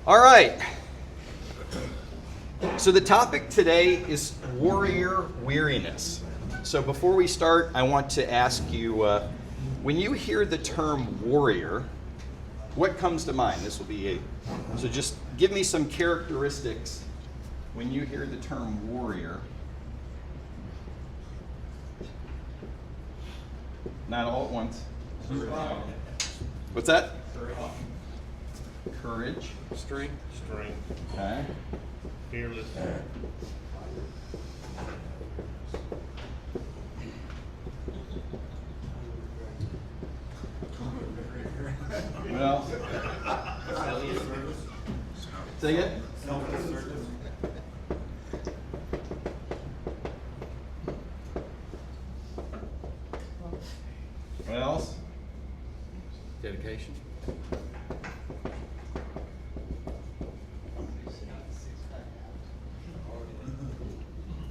All right. So the topic today is warrior weariness. So before we start, I want to ask you, when you hear the term warrior, what comes to mind? This will be so just give me some characteristics when you hear the term warrior. Not all at once. What's that? Courage. Strength. Okay. Fearless. What else? Say it. What else? Dedication.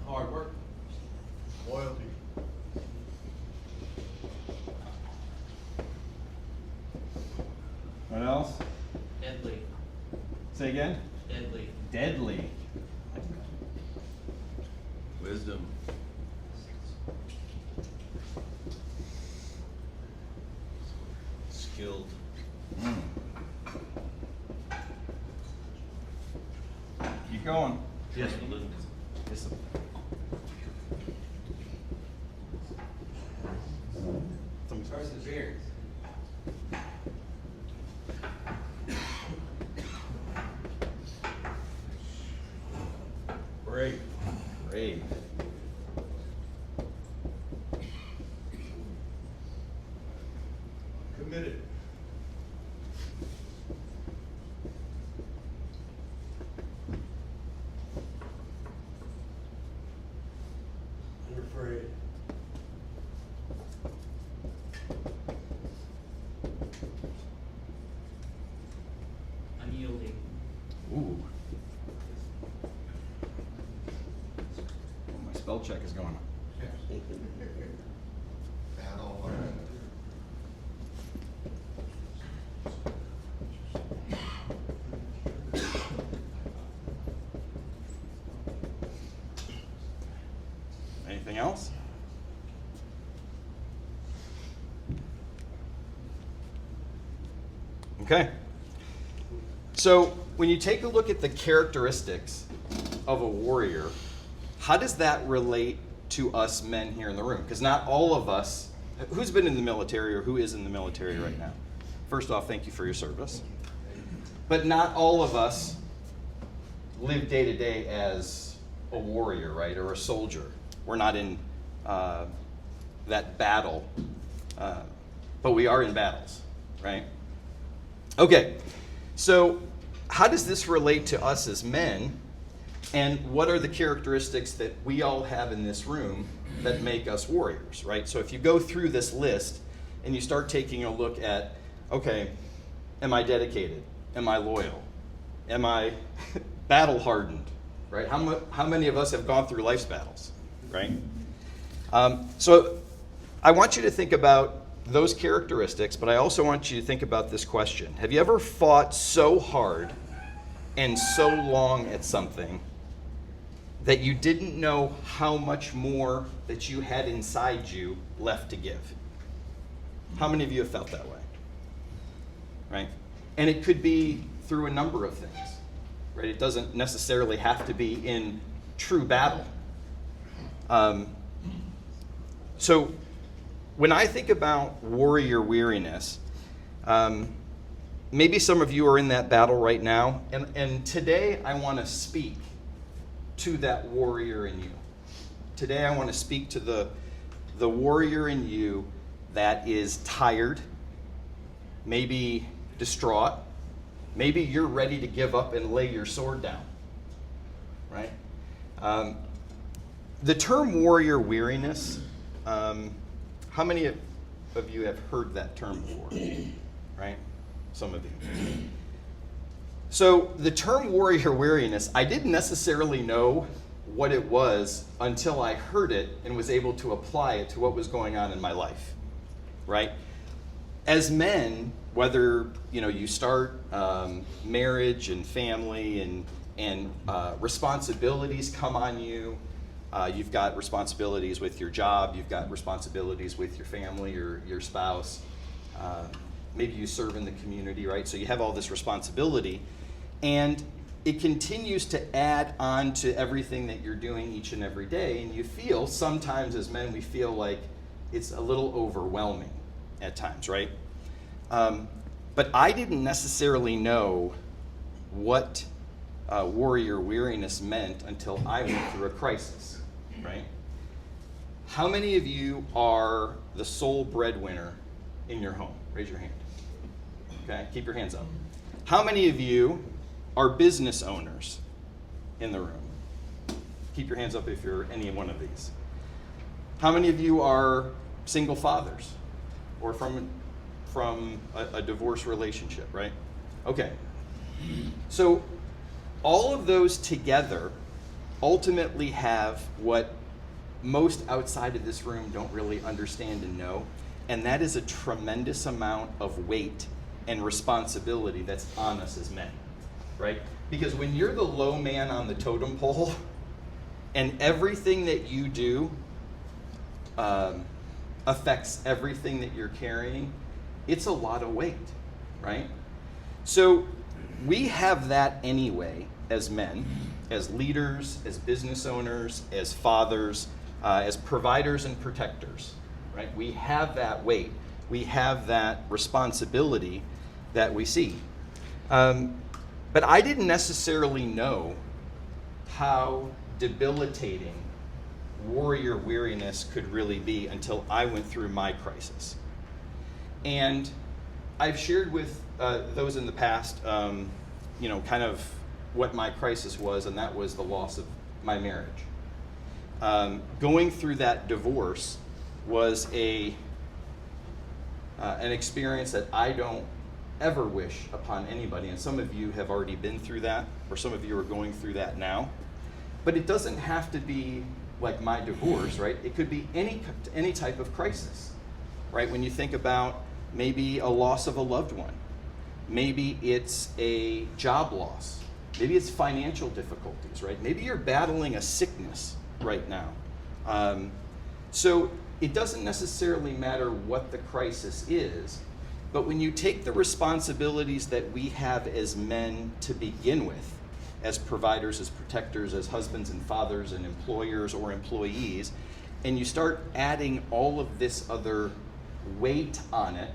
Hard work. Loyalty. What else? Deadly. Say again. Deadly. Deadly. Wisdom. Skilled. Keep going. Disciplined. Discipline. Perseverance. Brave. Brave. Committed. Unafraid. Unyielding. Ooh. My spell check is going on. Anything else? Okay. So when you take a look at the characteristics of a warrior, how does that relate to us men here in the room? Because not all of us, who's been in the military or who is in the military right now? First off, thank you for your service. But not all of us live day to day as a warrior, right, or a soldier. We're not in that battle, but we are in battles, right? Okay, so how does this relate to us as men, and what are the characteristics that we all have in this room that make us warriors, right? So if you go through this list and you start taking a look at, okay, am I dedicated? Am I loyal? Am I battle hardened, right? How many of us have gone through life's battles, right? So I want you to think about those characteristics, but I also want you to think about this question. Have you ever fought so hard and so long at something that you didn't know how much more that you had inside you left to give? How many of you have felt that way? Right? And it could be through a number of things, right? It doesn't necessarily have to be in true battle. So when I think about warrior weariness, maybe some of you are in that battle right now, and today I want to speak to that warrior in you. Today I want to speak to the warrior in you that is tired, maybe distraught, maybe you're ready to give up and lay your sword down, right? The term warrior weariness, how many of you have heard that term before, right? Some of you. So the term warrior weariness, I didn't necessarily know what it was until I heard it and was able to apply it to what was going on in my life, right? As men, whether you start marriage and family and responsibilities come on you. You've got responsibilities with your job. You've got responsibilities with your family or your spouse. Maybe you serve in the community, right? So you have all this responsibility, and it continues to add on to everything that you're doing each and every day. And you feel, sometimes as men, we feel like it's a little overwhelming at times, right? But I didn't necessarily know what warrior weariness meant until I went through a crisis, right? How many of you are the sole breadwinner in your home? Raise your hand. Okay, keep your hands up. How many of you are business owners in the room? Keep your hands up if you're any one of these. How many of you are single fathers or from a divorce relationship, right? Okay. So all of those together ultimately have what most outside of this room don't really understand and know, and that is a tremendous amount of weight and responsibility that's on us as men, right? Because when you're the low man on the totem pole and everything that you do affects everything that you're carrying, it's a lot of weight, right? So we have that anyway as men, as leaders, as business owners, as fathers, as providers and protectors, right? We have that weight. We have that responsibility that we see. But I didn't necessarily know how debilitating warrior weariness could really be until I went through my crisis. And I've shared with those in the past, kind of what my crisis was, and that was the loss of my marriage. Going through that divorce was an experience that I don't ever wish upon anybody, and some of you have already been through that, or some of you are going through that now. But it doesn't have to be like my divorce, right? It could be any type of crisis, right? When you think about maybe a loss of a loved one, maybe it's a job loss, maybe it's financial difficulties, right? Maybe you're battling a sickness right now. So it doesn't necessarily matter what the crisis is, but when you take the responsibilities that we have as men to begin with, as providers, as protectors, as husbands and fathers and employers or employees, and you start adding all of this other weight on it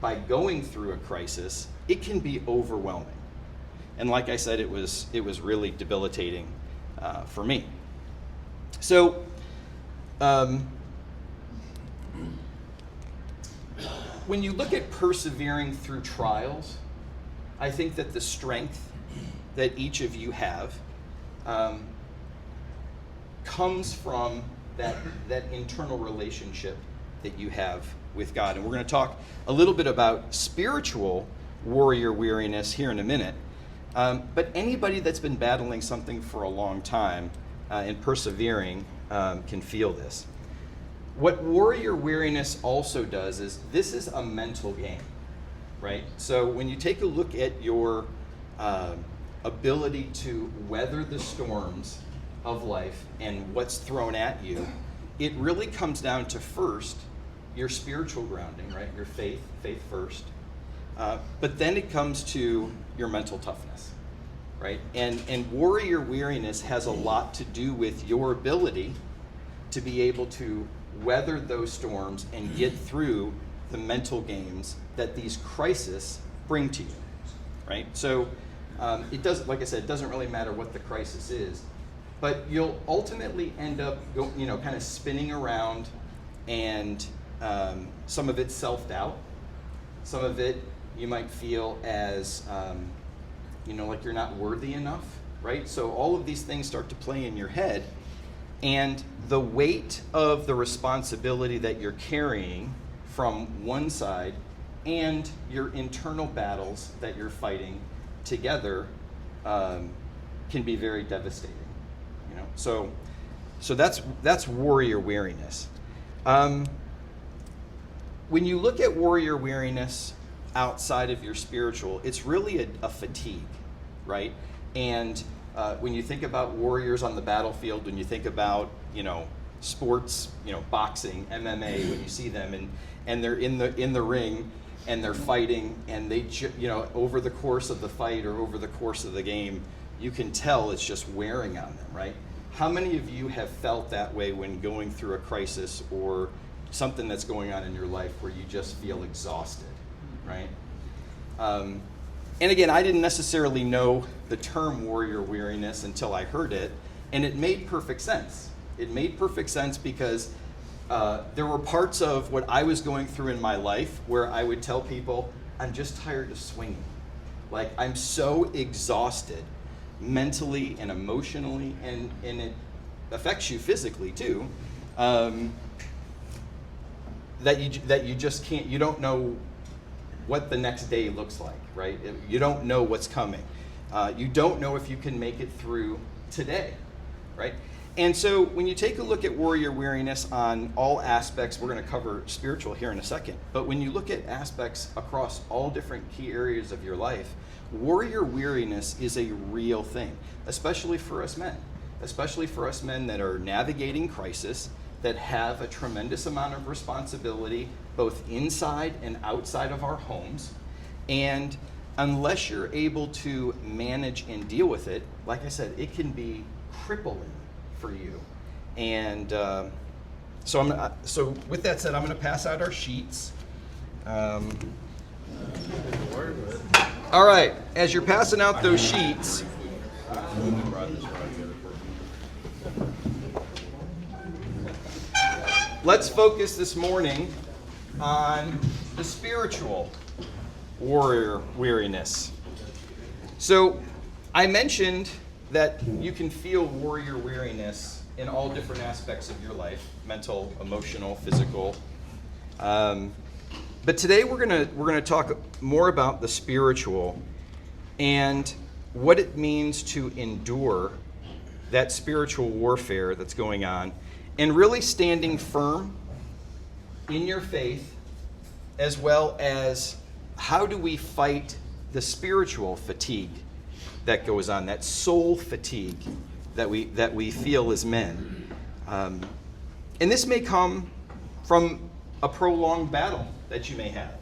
by going through a crisis, it can be overwhelming. And like I said, it was really debilitating for me. So, when you look at persevering through trials, I think that the strength that each of you have comes from that internal relationship that you have with God. And we're going to talk a little bit about spiritual warrior weariness here in a minute. But anybody that's been battling something for a long time and persevering can feel this. What warrior weariness also does is this is a mental game, right? So when you take a look at your ability to weather the storms of life and what's thrown at you, it really comes down to first your spiritual grounding, right? Your faith first. But then it comes to your mental toughness, right? And warrior weariness has a lot to do with your ability to be able to weather those storms and get through the mental games that these crises bring to you, right? So it doesn't, like I said, it doesn't really matter what the crisis is, but you'll ultimately end up, kind of spinning around, and some of it's self-doubt, some of it you might feel as, like you're not worthy enough, right? So all of these things start to play in your head, and the weight of the responsibility that you're carrying from one side and your internal battles that you're fighting together can be very devastating. So that's warrior weariness. When you look at warrior weariness, outside of your spiritual, it's really a fatigue, right? And when you think about warriors on the battlefield, when you think about, sports, boxing, MMA, when you see them and they're in the ring and they're fighting and they, over the course of the fight or over the course of the game, you can tell it's just wearing on them, right? How many of you have felt that way when going through a crisis or something that's going on in your life where you just feel exhausted, right? And again, I didn't necessarily know the term warrior weariness until I heard it, and it made perfect sense. It made perfect sense because there were parts of what I was going through in my life where I would tell people, I'm just tired of swinging. Like, I'm so exhausted mentally and emotionally, and it affects you physically too, that you just can't, you don't know what the next day looks like, right? You don't know what's coming. You don't know if you can make it through today, right? And so when you take a look at warrior weariness on all aspects, we're going to cover spiritual here in a second, but when you look at aspects across all different key areas of your life, warrior weariness is a real thing, especially for us men that are navigating crisis, that have a tremendous amount of responsibility both inside and outside of our homes. And unless you're able to manage and deal with it, like I said, it can be crippling for you. And so with that said, I'm going to pass out our sheets. All right, as you're passing out those sheets, let's focus this morning on the spiritual warrior weariness. So I mentioned that you can feel warrior weariness in all different aspects of your life, mental, emotional, physical. But today we're gonna talk more about the spiritual and what it means to endure that spiritual warfare that's going on, and really standing firm in your faith, as well as how do we fight the spiritual fatigue that goes on, that soul fatigue that we feel as men. And this may come from a prolonged battle that you may have.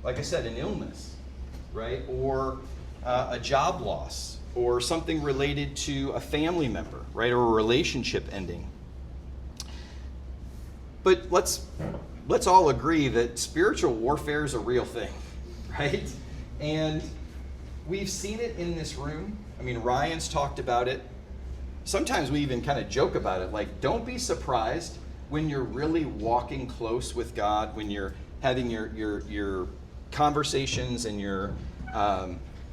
Like I said, an illness, right? Or a job loss, or something related to a family member, right? Or a relationship ending. But let's all agree that spiritual warfare is a real thing, right? And we've seen it in this room. I mean, Ryan's talked about it. Sometimes we even kind of joke about it, like, don't be surprised when you're really walking close with God, when you're having your conversations and you're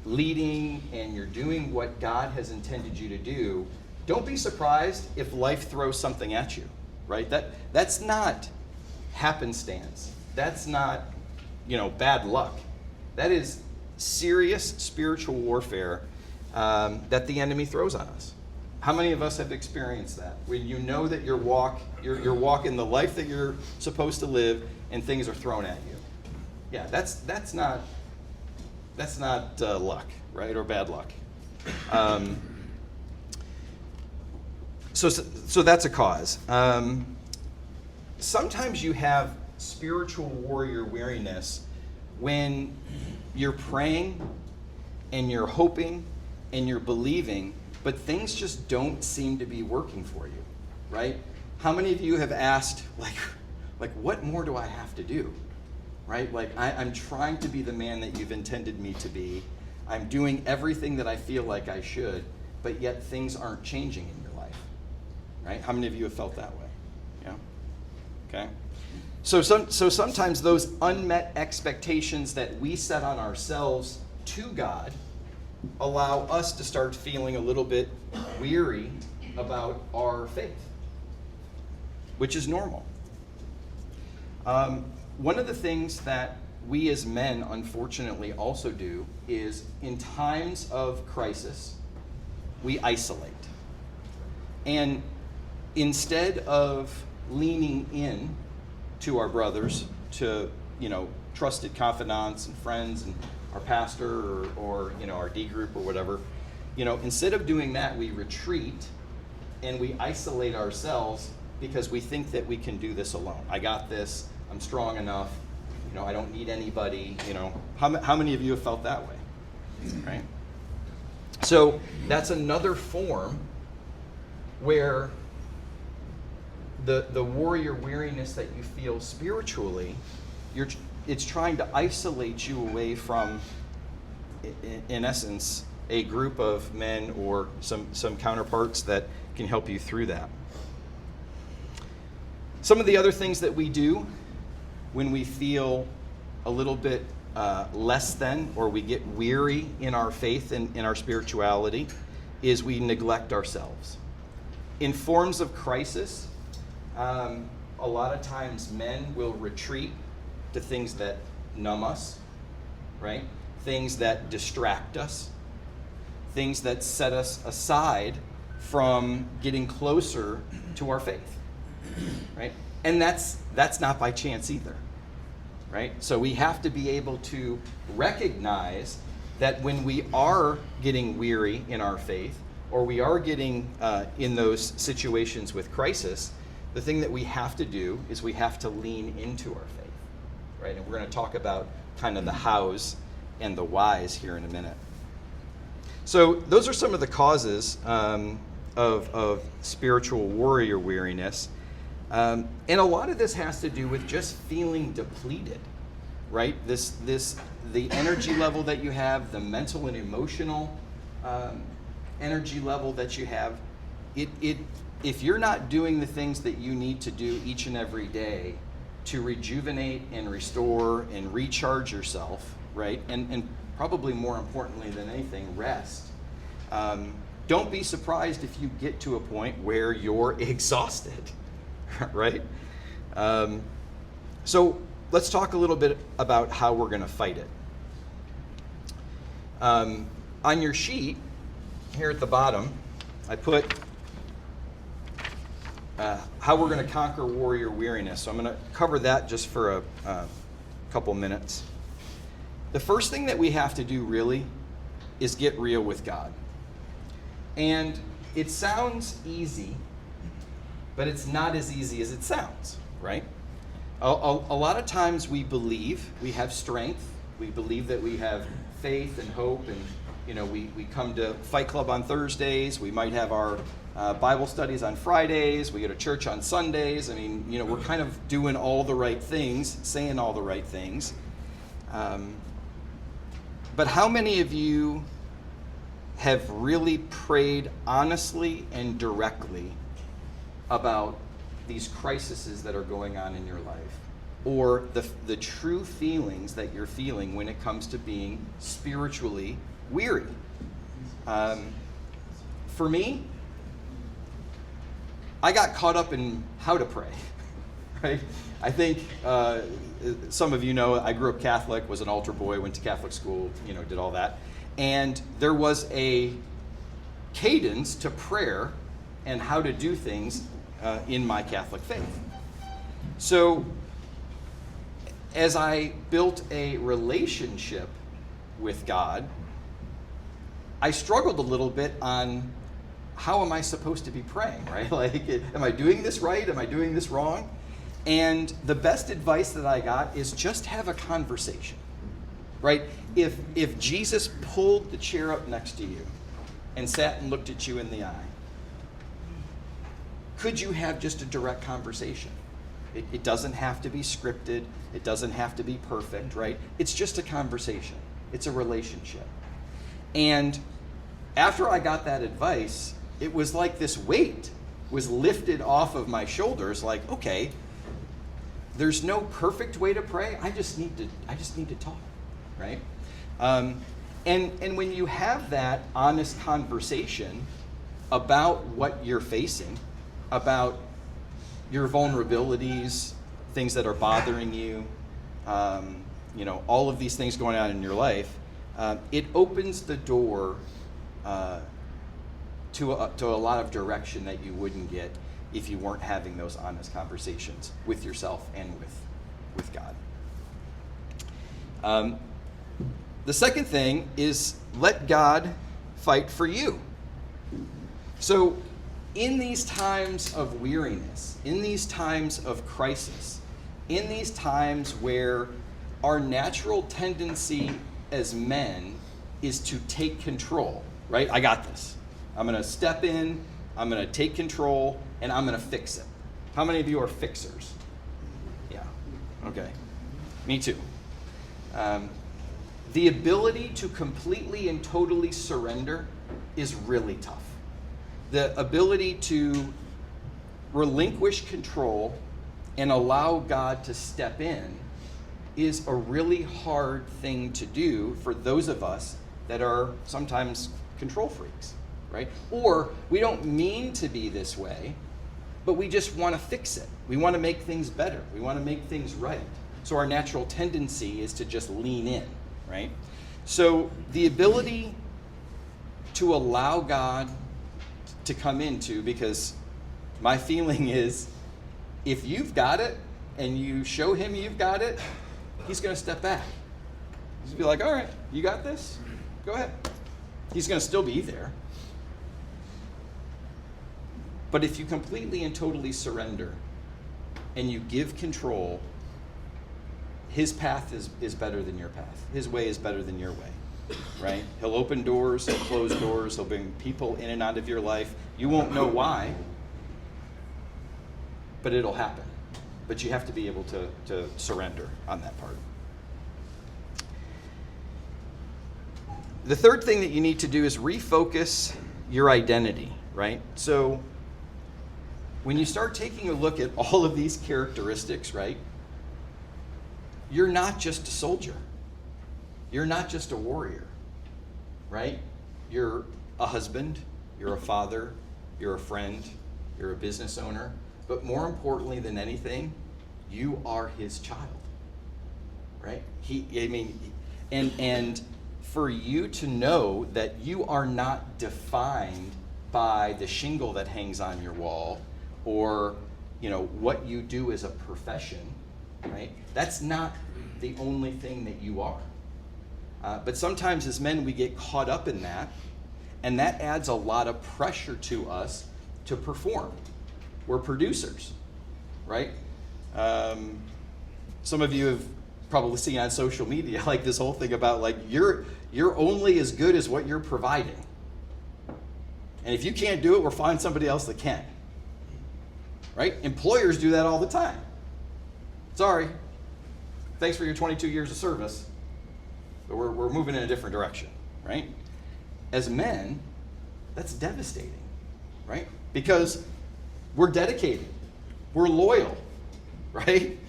leading and you're doing what God has intended you to do. Don't be surprised if life throws something at you, right? That's not happenstance. That's not, bad luck. That is serious spiritual warfare that the enemy throws on us. How many of us have experienced that? When you know that you're walking the life that you're supposed to live, and things are thrown at you. Yeah, that's not luck, right, or bad luck. So that's a cause. Sometimes you have spiritual warrior weariness when you're praying and you're hoping and you're believing, but things just don't seem to be working for you, right? How many of you have asked, like what more do I have to do, right? Like, I'm trying to be the man that you've intended me to be. I'm doing everything that I feel like I should, but yet things aren't changing in your life, right? How many of you have felt that way? Yeah? Okay. So sometimes those unmet expectations that we set on ourselves to God allow us to start feeling a little bit weary about our faith, which is normal. One of the things that we as men unfortunately also do is, in times of crisis, we isolate. And instead of leaning in to our brothers to, trusted confidants and friends and our pastor or our D group or whatever. Instead of doing that, we retreat and we isolate ourselves because we think that we can do this alone. I got this. I'm strong enough. I don't need anybody. How many of you have felt that way? Right? So that's another form where the warrior weariness that you feel spiritually, it's trying to isolate you away from, in essence, a group of men or some counterparts that can help you through that. Some of the other things that we do when we feel a little bit less than, or we get weary in our faith and in our spirituality, is we neglect ourselves. In forms of crisis, a lot of times men will retreat to things that numb us, right? Things that distract us, things that set us aside from getting closer to our faith, right? And that's not by chance either, right? So we have to be able to recognize that when we are getting weary in our faith, or we are getting in those situations with crisis, the thing that we have to do is we have to lean into our faith, right? And we're going to talk about kind of the hows and the whys here in a minute. So those are some of the causes of spiritual warrior weariness. And a lot of this has to do with just feeling depleted, right? The energy level that you have, the mental and emotional energy level that you have, if you're not doing the things that you need to do each and every day to rejuvenate and restore and recharge yourself, right? And probably more importantly than anything, rest. Don't be surprised if you get to a point where you're exhausted, right? So let's talk a little bit about how we're going to fight it. On your sheet, here at the bottom, I put how we're going to conquer warrior weariness. So I'm going to cover that just for a couple minutes. The first thing that we have to do really is get real with God. And it sounds easy, but it's not as easy as it sounds, right? A lot of times we believe we have strength. We believe that we have faith and hope, and we come to Fight Club on Thursdays. We might have our Bible studies on Fridays. We go to church on Sundays. I mean, we're kind of doing all the right things, saying all the right things. But how many of you have really prayed honestly and directly about these crises that are going on in your life, or the true feelings that you're feeling when it comes to being spiritually weary? For me, I got caught up in how to pray, right? I think some of you know I grew up Catholic, was an altar boy, went to Catholic school, did all that. And there was a cadence to prayer and how to do things in my Catholic faith. So as I built a relationship with God, I struggled a little bit on how am I supposed to be praying, right? Like, am I doing this right? Am I doing this wrong? And the best advice that I got is just have a conversation, right? If Jesus pulled the chair up next to you and sat and looked at you in the eye, could you have just a direct conversation? It doesn't have to be scripted. It doesn't have to be perfect, right? It's just a conversation. It's a relationship. And after I got that advice, it was like this weight was lifted off of my shoulders, like, okay, there's no perfect way to pray. I just need to talk, right? And when you have that honest conversation about what you're facing, about your vulnerabilities, things that are bothering you, all of these things going on in your life, it opens the door to a lot of direction that you wouldn't get if you weren't having those honest conversations with yourself and with God. The second thing is let God fight for you. So in these times of weariness, in these times of crisis, in these times where our natural tendency as men is to take control, right? I got this. I'm going to step in, I'm going to take control, and I'm going to fix it. How many of you are fixers? Yeah. Okay. Me too. The ability to completely and totally surrender is really tough. The ability to relinquish control and allow God to step in is a really hard thing to do for those of us that are sometimes control freaks, right? Or we don't mean to be this way, but we just want to fix it. We want to make things better. We want to make things right. So our natural tendency is to just lean in, right? So the ability to allow God to come into, because my feeling is if you've got it and you show him you've got it, he's going to step back. He's going to be like, all right, you got this? Go ahead. He's going to still be there. But if you completely and totally surrender and you give control, his path is better than your path. His way is better than your way, right? He'll open doors, he'll close doors, he'll bring people in and out of your life. You won't know why, but it'll happen. But you have to be able to surrender on that part. The third thing that you need to do is refocus your identity, right? So when you start taking a look at all of these characteristics, right? You're not just a soldier. You're not just a warrior, right? You're a husband, you're a father, you're a friend, you're a business owner, but more importantly than anything, you are his child, right? And for you to know that you are not defined by the shingle that hangs on your wall or, what you do as a profession, right? That's not the only thing that you are. But sometimes as men, we get caught up in that, and that adds a lot of pressure to us to perform. We're producers, right? Some of you have probably seen on social media, like this whole thing about like, you're only as good as what you're providing. And if you can't do it, we'll find somebody else that can. Right? Employers do that all the time. Sorry. Thanks for your 22 years of service. But we're moving in a different direction, right? As men, that's devastating, right? Because we're dedicated. We're loyal, right?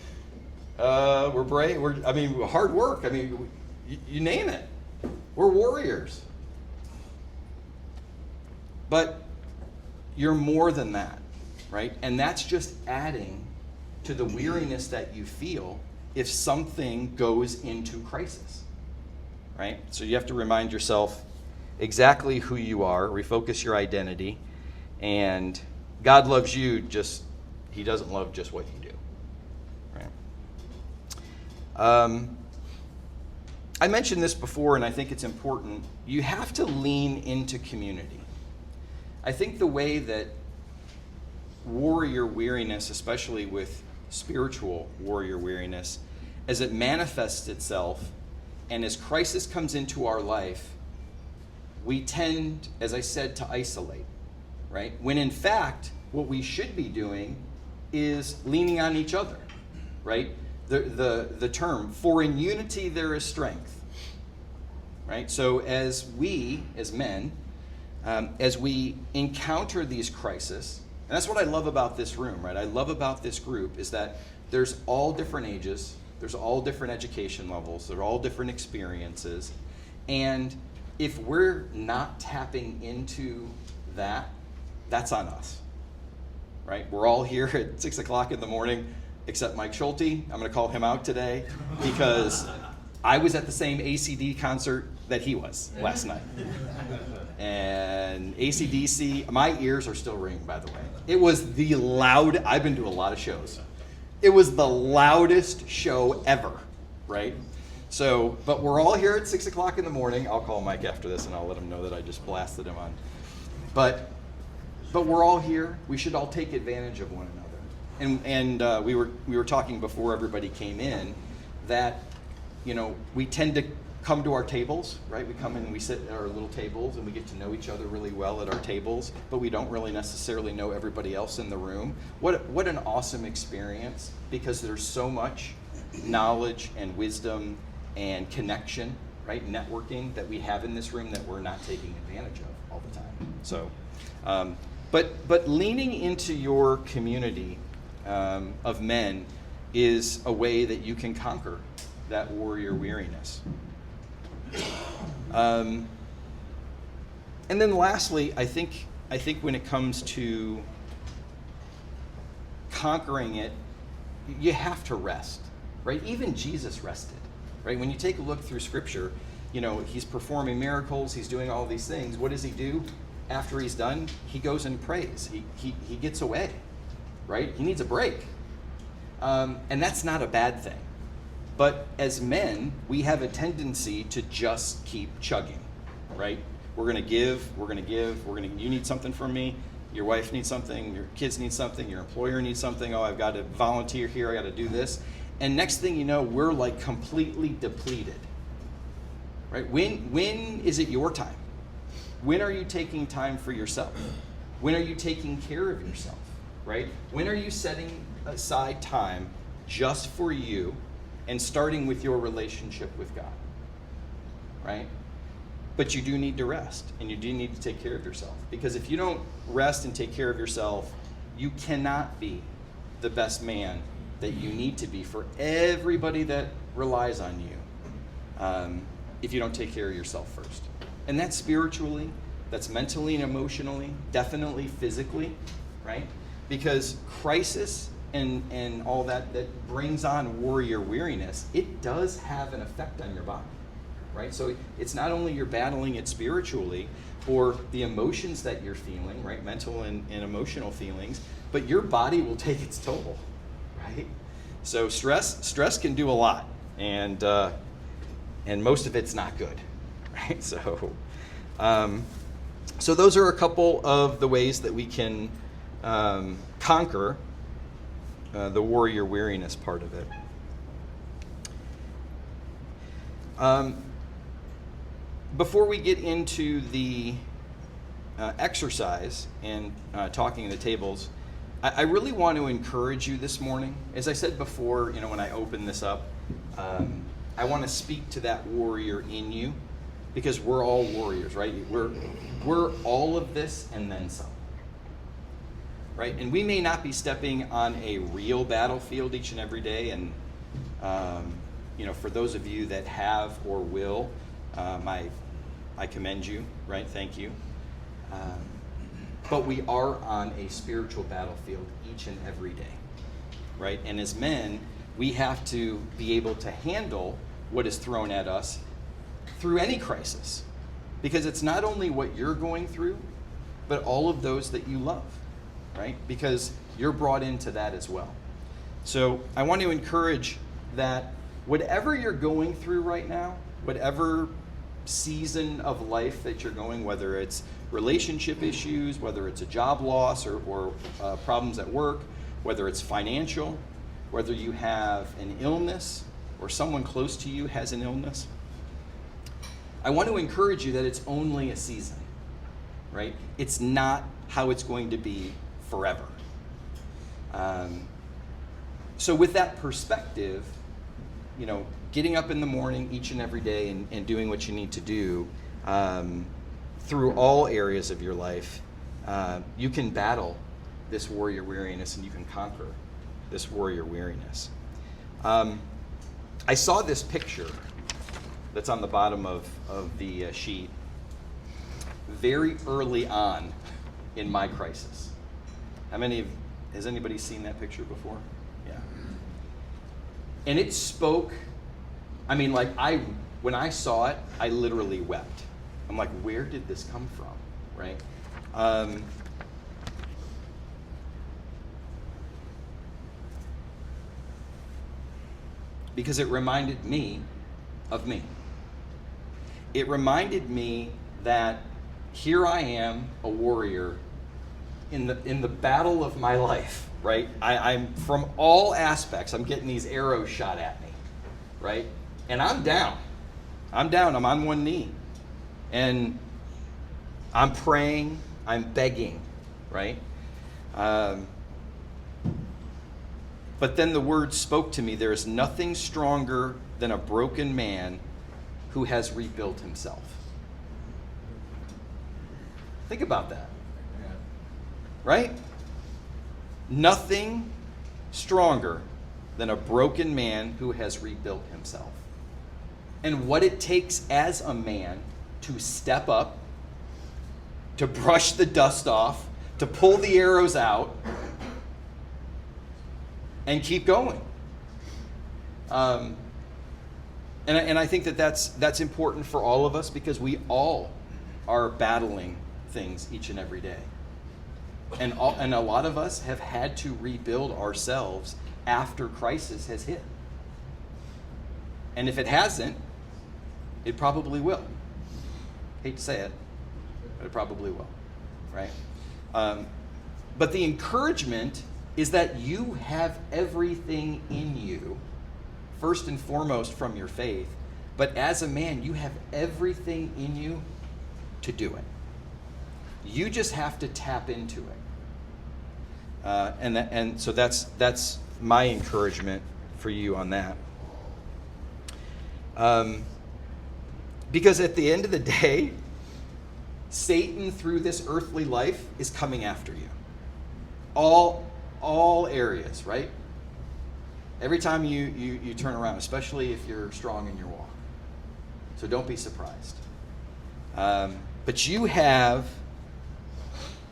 We're brave. We're hard work. You name it. We're warriors. But you're more than that, right? And that's just adding to the weariness that you feel if something goes into crisis, right? So you have to remind yourself exactly who you are, refocus your identity, and God loves you, he doesn't love just what you do, right? I mentioned this before, and I think it's important. You have to lean into community. I think the way that warrior weariness, especially with spiritual warrior weariness, as it manifests itself and as crisis comes into our life, we tend, as I said, to isolate, right? When in fact, what we should be doing is leaning on each other, right? The term, for in unity there is strength, right? So as we, as men, as we encounter these crises, and that's what I love about this room, right? I love about this group is that there's all different ages, there's all different education levels, they're all different experiences, and if we're not tapping into that, that's on us, right? We're all here at 6 o'clock in the morning, except Mike Schulte. I'm going to call him out today because I was at the same ACD concert that he was last night. And ACDC, my ears are still ringing, by the way. It was I've been to a lot of shows. It was the loudest show ever, right? So, but we're all here at 6 o'clock in the morning. I'll call Mike after this and I'll let him know that I just blasted him on. But we're all here. We should all take advantage of one another. And we were talking before everybody came in that, we tend to come to our tables, right? We come in and we sit at our little tables and we get to know each other really well at our tables, but we don't really necessarily know everybody else in the room. What an awesome experience, because there's so much knowledge and wisdom and connection, right? Networking that we have in this room that we're not taking advantage of all the time. So, but leaning into your community of men is a way that you can conquer that warrior weariness. And then lastly, I think when it comes to conquering it, you have to rest, right? Even Jesus rested, right? When you take a look through Scripture, he's performing miracles, he's doing all these things. What does he do after he's done? He goes and prays. He gets away, right? He needs a break. And that's not a bad thing. But as men, we have a tendency to just keep chugging, right? We're going to give, you need something from me, your wife needs something, your kids need something, your employer needs something, oh, I've got to volunteer here, I got to do this. And next thing you know, we're like completely depleted, right? When is it your time? When are you taking time for yourself? When are you taking care of yourself, right? When are you setting aside time just for you and starting with your relationship with God, right? But you do need to rest, and you do need to take care of yourself. Because if you don't rest and take care of yourself, you cannot be the best man that you need to be for everybody that relies on you if you don't take care of yourself first. And that's spiritually, that's mentally and emotionally, definitely physically, right? Because crisis and all that brings on warrior weariness, it does have an effect on your body, right? So it's not only you're battling it spiritually or the emotions that you're feeling, right? Mental and emotional feelings, but your body will take its toll, right? So stress can do a lot, and most of it's not good, right? So those are a couple of the ways that we can conquer the warrior weariness part of it. Before we get into the exercise and talking at the tables, I really want to encourage you this morning. As I said before, when I open this up, I want to speak to that warrior in you, because we're all warriors, right? We're all of this and then some. Right? And we may not be stepping on a real battlefield each and every day. And, for those of you that have or will, I commend you, right? Thank you. But we are on a spiritual battlefield each and every day, right? And as men, we have to be able to handle what is thrown at us through any crisis. Because it's not only what you're going through, but all of those that you love. Right? Because you're brought into that as well. So I want to encourage that whatever you're going through right now, whatever season of life that you're going, whether it's relationship issues, whether it's a job loss or problems at work, whether it's financial, whether you have an illness or someone close to you has an illness, I want to encourage you that it's only a season, right? It's not how it's going to be forever. So with that perspective, getting up in the morning each and every day and doing what you need to do through all areas of your life, you can battle this warrior weariness and you can conquer this warrior weariness. I saw this picture that's on the bottom of the sheet very early on in my crisis. Has anybody seen that picture before? Yeah. And it spoke, when I saw it, I literally wept. I'm like, where did this come from, right? Because it reminded me of me. It reminded me that here I am, a warrior, in the battle of my life, right? I'm from all aspects, I'm getting these arrows shot at me, right? And I'm down. I'm on one knee. And I'm praying, I'm begging, right? But then the word spoke to me, there is nothing stronger than a broken man who has rebuilt himself. Think about that. Right? Nothing stronger than a broken man who has rebuilt himself. And what it takes as a man to step up, to brush the dust off, to pull the arrows out, and keep going. And I think that's important for all of us because we all are battling things each and every day. And a lot of us have had to rebuild ourselves after crisis has hit. And if it hasn't, it probably will. Hate to say it, but it probably will, right? But the encouragement is that you have everything in you, first and foremost from your faith, but as a man, you have everything in you to do it. You just have to tap into it. And so that's my encouragement for you on that. Because at the end of the day, Satan through this earthly life is coming after you. All areas, right? Every time you turn around, especially if you're strong in your walk. So don't be surprised. But you have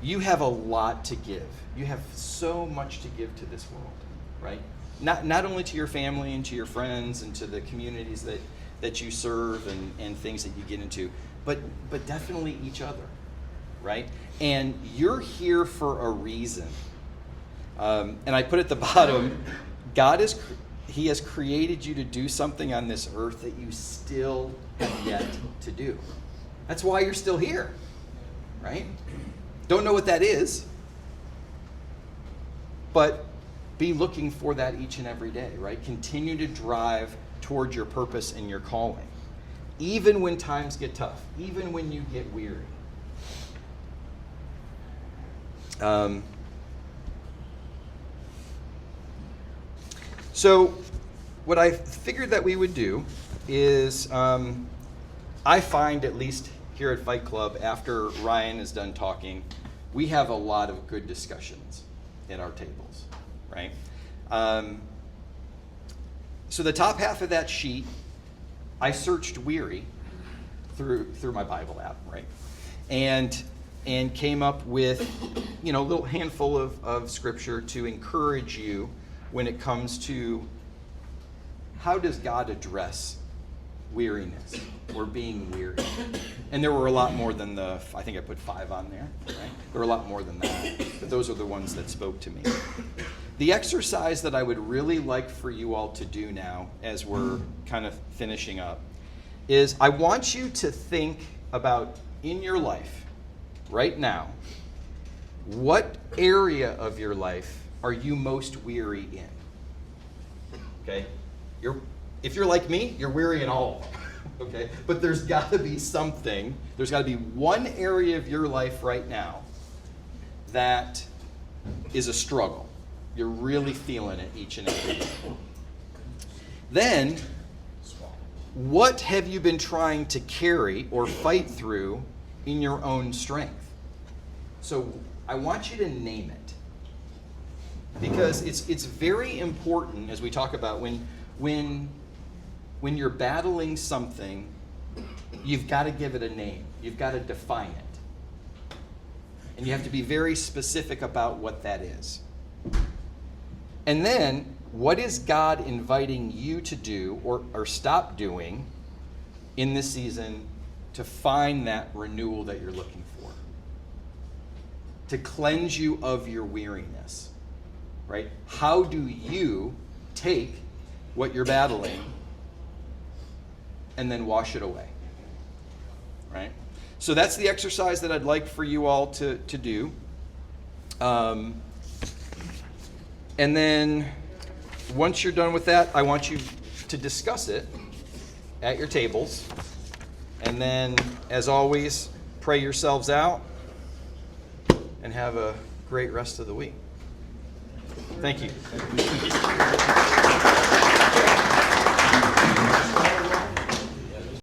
a lot to give. You have so much to give to this world, right? Not only to your family and to your friends and to the communities that you serve and things that you get into, but definitely each other, right? And you're here for a reason. And I put at the bottom, He has created you to do something on this earth that you still have yet to do. That's why you're still here, right? Don't know what that is, but be looking for that each and every day, right? Continue to drive towards your purpose and your calling, even when times get tough, even when you get weary. So what I figured that we would do is I find, at least here at Fight Club, after Ryan is done talking, we have a lot of good discussions at our tables, right? So the top half of that sheet, I searched weary through my Bible app, right? And came up with, a little handful of scripture to encourage you when it comes to how does God address weariness or being weary. And there were a lot more than I think I put 5 on there, right? There were a lot more than that, but those are the ones that spoke to me. The exercise that I would really like for you all to do now, as we're kind of finishing up, is I want you to think about, in your life, right now, what area of your life are you most weary in? Okay? If you're like me, you're weary in all of them. Okay? But there's got to be something, there's got to be one area of your life right now that is a struggle. You're really feeling it each and every day. Then, what have you been trying to carry or fight through in your own strength? So I want you to name it. Because it's very important, as we talk about, when you're battling something, you've got to give it a name. You've got to define it. And you have to be very specific about what that is. And then, what is God inviting you to do or stop doing in this season to find that renewal that you're looking for? To cleanse you of your weariness, right? How do you take what you're battling and then wash it away. Right? So that's the exercise that I'd like for you all to do. And then once you're done with that, I want you to discuss it at your tables. And then, as always, pray yourselves out and have a great rest of the week. Thank you.